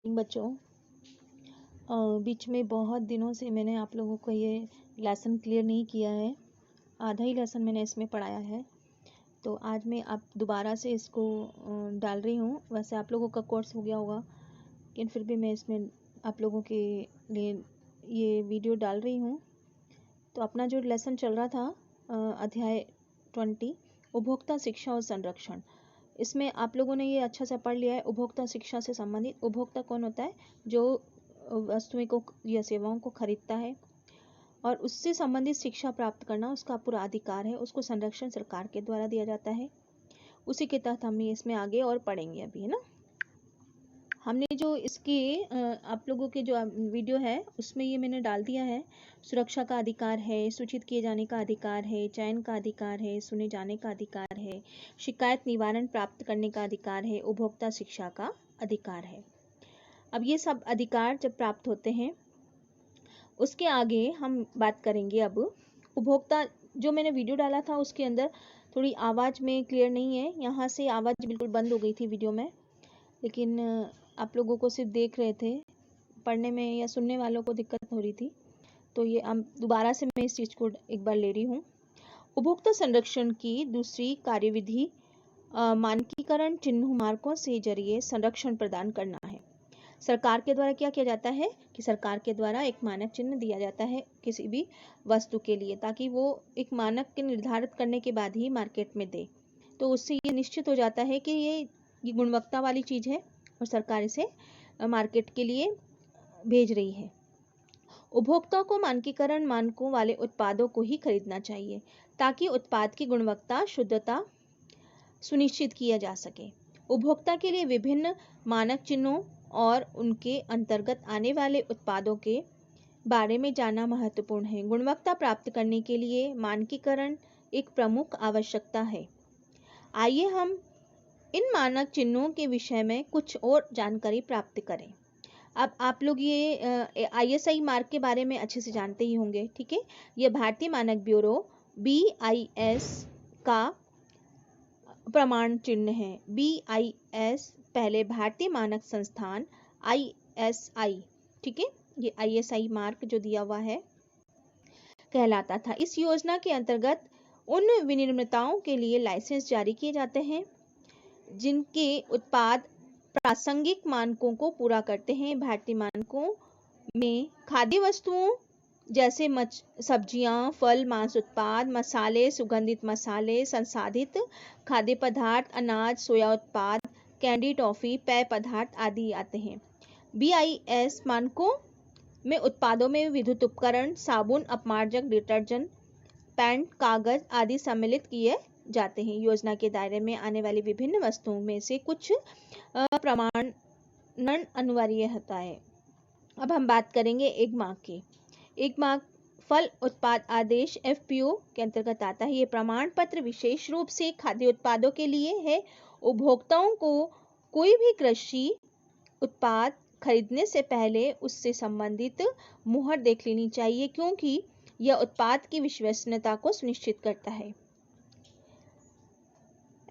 बच्चों, बीच में बहुत दिनों से मैंने आप लोगों को ये लेसन क्लियर नहीं किया है। आधा ही लेसन मैंने इसमें पढ़ाया है, तो आज मैं आप दोबारा से इसको डाल रही हूँ। वैसे आप लोगों का कोर्स हो गया होगा, लेकिन फिर भी मैं इसमें आप लोगों के लिए ये वीडियो डाल रही हूँ। तो अपना जो लेसन चल रहा था अध्याय 20 उपभोक्ता शिक्षा और संरक्षण, इसमें आप लोगों ने ये अच्छा से पढ़ लिया है। उपभोक्ता शिक्षा से संबंधित उपभोक्ता कौन होता है? जो वस्तुएं को या सेवाओं को खरीदता है और उससे संबंधित शिक्षा प्राप्त करना उसका पूरा अधिकार है। उसको संरक्षण सरकार के द्वारा दिया जाता है। उसी के तहत हम इसमें आगे और पढ़ेंगे अभी, है ना। हमने जो इसकी आप लोगों के जो वीडियो है उसमें ये मैंने डाल दिया है। सुरक्षा का अधिकार है, सूचित किए जाने का अधिकार है, चयन का अधिकार है, सुने जाने का अधिकार है, शिकायत निवारण प्राप्त करने का अधिकार है, उपभोक्ता शिक्षा का अधिकार है। अब ये सब अधिकार जब प्राप्त होते हैं उसके आगे हम बात करेंगे। अब उपभोक्ता जो मैंने वीडियो डाला था उसके अंदर थोड़ी आवाज़ में क्लियर नहीं है, यहाँ से आवाज़ बिल्कुल बंद हो गई थी वीडियो में, लेकिन आप लोगों को सिर्फ देख रहे थे, पढ़ने में या सुनने वालों को दिक्कत हो रही थी। तो ये हम दोबारा से मैं इस चीज़ को एक बार ले रही हूँ। उपभोक्ता संरक्षण की दूसरी कार्यविधि मानकीकरण चिन्ह मार्कों से जरिए संरक्षण प्रदान करना है। सरकार के द्वारा क्या किया जाता है कि सरकार के द्वारा एक मानक चिन्ह दिया जाता है किसी भी वस्तु के लिए, ताकि वो एक मानक के निर्धारित करने के बाद ही मार्केट में दे। तो उससे ये निश्चित हो जाता है कि ये गुणवत्ता वाली चीज़ है और सरकार इसे मार्केट के लिए भेज रही है। उपभोक्ता को मानकीकरण मानकों वाले उत्पादों को ही खरीदना चाहिए ताकि उत्पाद की गुणवत्ता शुद्धता सुनिश्चित किया जा सके। उपभोक्ता के लिए विभिन्न मानक चिन्हों और उनके अंतर्गत आने वाले उत्पादों के बारे में जानना महत्वपूर्ण है। गुणवत्ता प्राप्त करने के लिए मानकीकरण एक प्रमुख आवश्यकता है। आइए हम इन मानक चिन्हों के विषय में कुछ और जानकारी प्राप्त करें। अब आप लोग ये ISI मार्क के बारे में अच्छे से जानते ही होंगे, ठीक है। यह भारतीय मानक ब्यूरो BIS का प्रमाण चिन्ह है। BIS पहले भारतीय मानक संस्थान ISI, ठीक है, ये ISI मार्क जो दिया हुआ है कहलाता था। इस योजना के अंतर्गत उन विनिर्माताओं के लिए लाइसेंस जारी किए जाते हैं जिनके उत्पाद प्रासंगिक मानकों को पूरा करते हैं। भारतीय मानकों में खाद्य वस्तुओं जैसे सब्जियां, फल, मांस उत्पाद, मसाले, सुगंधित मसाले, संसाधित खाद्य पदार्थ, अनाज, सोया उत्पाद, कैंडी, टॉफी, पेय पदार्थ आदि आते हैं। BIS मानकों में उत्पादों में विद्युत उपकरण, साबुन, अपमार्जक, डिटर्जेंट, पेंट, कागज आदि सम्मिलित किए जाते हैं। योजना के दायरे में आने वाली विभिन्न वस्तुओं में से कुछ प्रमाणन अनिवार्य होता है। अब हम बात करेंगे एक मार्क की। एक मार्क फल उत्पाद आदेश FPO के अंतर्गत आता है। ये प्रमाण पत्र विशेष रूप से खाद्य उत्पादों के लिए है। उपभोक्ताओं को कोई भी कृषि उत्पाद खरीदने से पहले उससे संबंधित मुहर देख लेनी चाहिए, क्योंकि यह उत्पाद की विश्वसनीयता को सुनिश्चित करता है।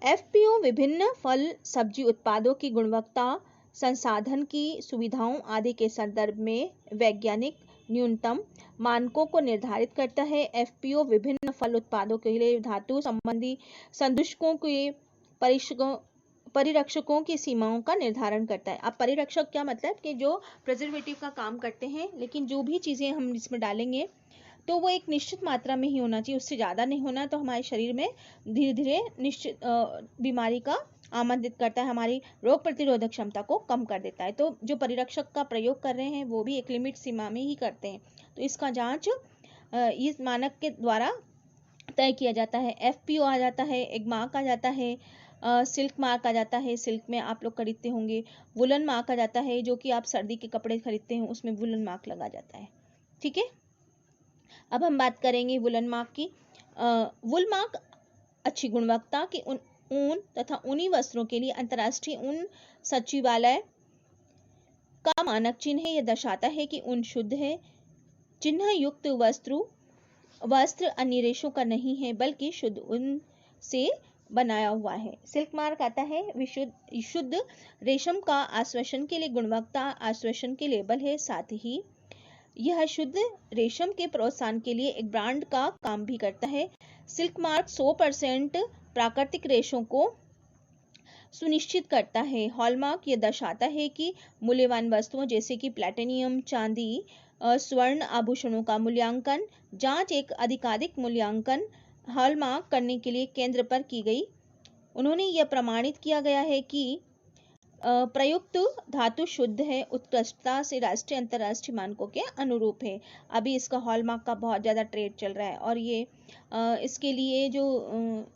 FPO विभिन्न फल सब्जी उत्पादों की गुणवत्ता, संसाधन की सुविधाओं आदि के संदर्भ में वैज्ञानिक न्यूनतम मानकों को निर्धारित करता है। FPO विभिन्न फल उत्पादों के लिए धातु संबंधी संदूषकों के परिरक्षकों की सीमाओं का निर्धारण करता है। अब परिरक्षक क्या मतलब कि जो प्रिजर्वेटिव का काम करते हैं, लेकिन जो भी चीज़ें हम इसमें डालेंगे तो वो एक निश्चित मात्रा में ही होना चाहिए, उससे ज़्यादा नहीं होना, तो हमारे शरीर में धीरे धीरे निश्चित बीमारी का आमंत्रित करता है, हमारी रोग प्रतिरोधक क्षमता को कम कर देता है। तो जो परिरक्षक का प्रयोग कर रहे हैं वो भी एक लिमिट सीमा में ही करते हैं। तो इसका जांच इस मानक के द्वारा तय किया जाता है। FPO आ जाता है, एक मार्क आ जाता है, सिल्क मार्क आ जाता है, सिल्क में आप लोग खरीदते होंगे। वुलन मार्क आ जाता है, जो कि आप सर्दी के कपड़े खरीदते हैं उसमें वुलन मार्क लगा जाता है, ठीक है। अब हम बात करेंगे वुलन मार्क की। वुल मार्क अच्छी गुणवत्ता के ऊन तथा ऊनी वस्त्रों के लिए अंतर्राष्ट्रीय ऊन सचिवालय का मानक चिन्ह है। यह दर्शाता है कि ऊन शुद्ध है। चिन्ह युक्त वस्त्र अन्य रेशों का नहीं है, बल्कि शुद्ध ऊन से बनाया हुआ है। सिल्क मार्क आता है शुद्ध रेशम का आश्वासन के लिए गुणवत्ता आश्वासन के लेबल है। साथ ही यह शुद्ध रेशम के प्रोत्साहन के लिए एक ब्रांड का काम भी करता है। सिल्क मार्क 100% प्राकृतिक रेशों को सुनिश्चित करता है। हॉलमार्क यह दर्शाता है कि मूल्यवान वस्तुओं जैसे कि प्लैटिनियम, चांदी, स्वर्ण आभूषणों का मूल्यांकन जांच एक आधिकारिक मूल्यांकन हॉलमार्क करने के लिए केंद्र पर की गई। उन्होंने यह प्रमाणित किया गया है कि प्रयुक्त धातु शुद्ध है, उत्कृष्टता से राष्ट्रीय अंतर्राष्ट्रीय मानकों के अनुरूप है। अभी इसका हॉलमार्क का बहुत ज़्यादा ट्रेड चल रहा है और ये इसके लिए जो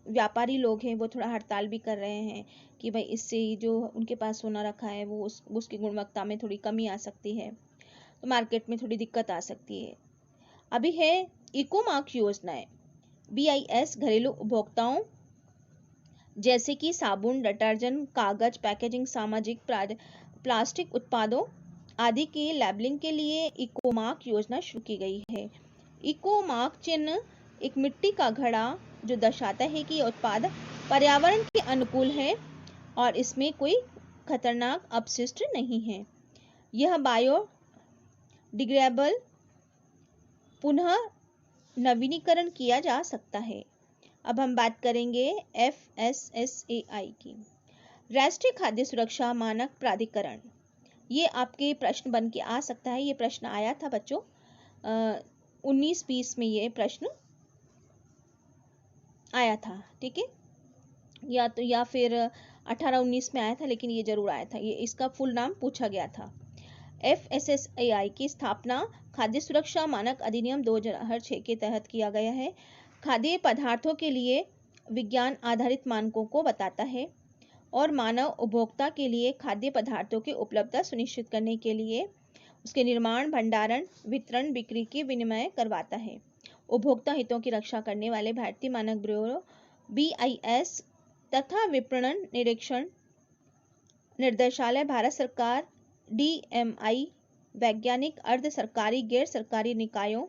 व्यापारी लोग हैं वो थोड़ा हड़ताल भी कर रहे हैं कि भाई इससे जो उनके पास सोना रखा है वो उसकी गुणवत्ता में थोड़ी कमी आ सकती है, तो मार्केट में थोड़ी दिक्कत आ सकती है। अभी है इको मार्क योजनाएं। BIS घरेलू उपभोक्ताओं जैसे कि साबुन, डिटर्जेंट, कागज, पैकेजिंग, सामाजिक प्लास्टिक उत्पादों आदि के लेबलिंग के लिए इको मार्क योजना शुरू की गई है। इको मार्क चिन्ह एक मिट्टी का घड़ा जो दर्शाता है कि यह उत्पाद पर्यावरण के अनुकूल है और इसमें कोई खतरनाक अपशिष्ट नहीं है। यह बायोडिग्रेडेबल पुनः नवीनीकरण किया जा सकता है। अब हम बात करेंगे FSSAI की, राष्ट्रीय खाद्य सुरक्षा मानक प्राधिकरण। ये आपके प्रश्न बन के आ सकता है। ये प्रश्न आया था बच्चों 19-20 में ये प्रश्न आया था, ठीक है, या फिर 18-19 में आया था, लेकिन ये जरूर आया था। ये इसका फुल नाम पूछा गया था। FSSAI की स्थापना खाद्य सुरक्षा मानक अधिनियम 2006 के तहत किया गया है। खाद्य पदार्थों के लिए विज्ञान आधारित मानकों को बताता है और मानव उपभोक्ता के लिए खाद्य पदार्थों की उपलब्धता सुनिश्चित करने के लिए उसके निर्माण, भंडारण, वितरण, बिक्री की विनिमय करवाता है। उपभोक्ता हितों की रक्षा करने वाले भारतीय मानक ब्यूरो BIS तथा विपणन निरीक्षण निर्देशालय भारत सरकार, DMI, वैज्ञानिक, अर्ध सरकारी, गैर सरकारी निकायों,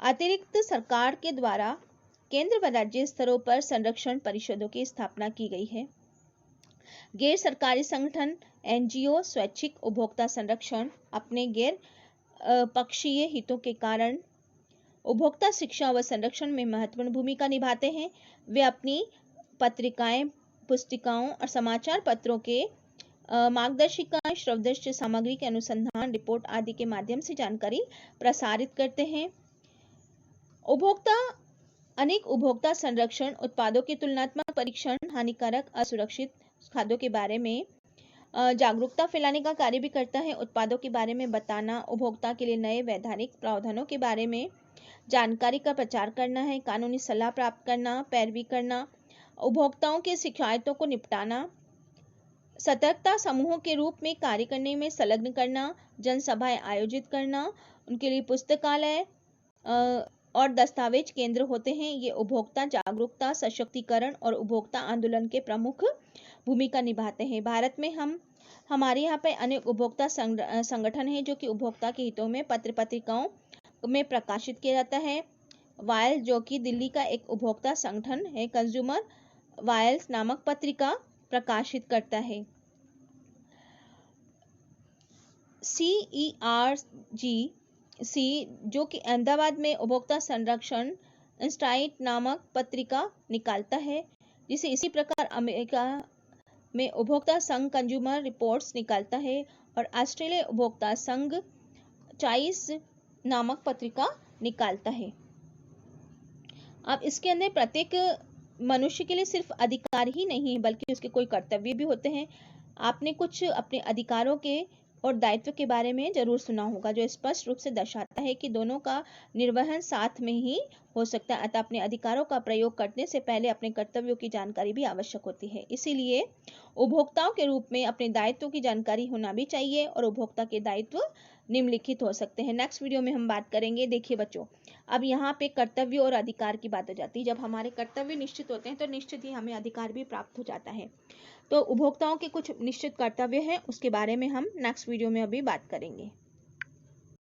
अतिरिक्त सरकार के द्वारा केंद्र व राज्य स्तरों पर संरक्षण परिषदों की स्थापना की गई है। गैर सरकारी संगठन NGO स्वैच्छिक उपभोक्ता संरक्षण अपने गैर पक्षीय हितों के कारण उपभोक्ता शिक्षा व संरक्षण में महत्वपूर्ण भूमिका निभाते हैं। वे अपनी पत्रिकाएं, पुस्तिकाओं और समाचार पत्रों के मार्गदर्शिका, श्रवदृश्य सामग्री के अनुसंधान, रिपोर्ट आदि के माध्यम से जानकारी प्रसारित करते हैं। अनेक उपभोक्ता संरक्षण उत्पादों के तुलनात्मक परीक्षण, हानिकारक असुरक्षित खाद्यों के बारे में जागरूकता फैलाने का कार्य भी करता है। उत्पादों के बारे में बताना, उपभोक्ता के लिए नए वैधानिक प्रावधानों के बारे में जानकारी का प्रचार करना है, कानूनी सलाह प्राप्त करना, पैरवी करना, उपभोक्ताओं के शिकायतों को निपटाना, सतर्कता समूहों के रूप में कार्य करने में संलग्न करना, जनसभाएं आयोजित करना, उनके लिए पुस्तकालय और दस्तावेज केंद्र होते हैं। ये उपभोक्ता जागरूकता, सशक्तिकरण और उपभोक्ता आंदोलन के प्रमुख भूमिका निभाते हैं। भारत में हमारे यहाँ पे अनेक उपभोक्ता संगठन हैं जो कि उपभोक्ता के हितों में पत्र पत्रिकाओं में प्रकाशित किया जाता है। वायल जो कि दिल्ली का एक उपभोक्ता संगठन है, कंज्यूमर वायल्स नामक पत्रिका प्रकाशित करता है। CERGC जो कि अहमदाबाद में उपभोक्ता संरक्षण इंस्टाइट नामक पत्रिका निकालता है, जिसे इसी प्रकार अमेरिका में उपभोक्ता संघ कंज्यूमर रिपोर्ट्स निकालता है और ऑस्ट्रेलिया उपभोक्ता संघ चाइस नामक पत्रिका निकालता है। अब इसके अंदर प्रत्येक मनुष्य के लिए सिर्फ अधिकार ही नहीं है बल्कि उसके कोई कर्तव्य भी होते हैं। आपने कुछ अपने अधिकारों के और दायित्व के बारे में जरूर सुना होगा जो स्पष्ट रूप से दर्शाता है कि दोनों का निर्वहन साथ में ही हो सकता है। अतः अपने अधिकारों का प्रयोग करने से पहले अपने कर्तव्यों की जानकारी भी आवश्यक होती है। इसीलिए उपभोक्ताओं के रूप में अपने दायित्वों की जानकारी होना भी चाहिए और उपभोक्ता के दायित्व निम्नलिखित हो सकते हैं। नेक्स्ट वीडियो में हम बात करेंगे। देखिए बच्चों, अब यहाँ पे कर्तव्य और अधिकार की बात हो जाती है। जब हमारे कर्तव्य निश्चित होते हैं तो निश्चित ही हमें अधिकार भी प्राप्त हो जाता है। तो उपभोक्ताओं के कुछ निश्चित कर्तव्य हैं, उसके बारे में हम नेक्स्ट वीडियो में अभी बात करेंगे।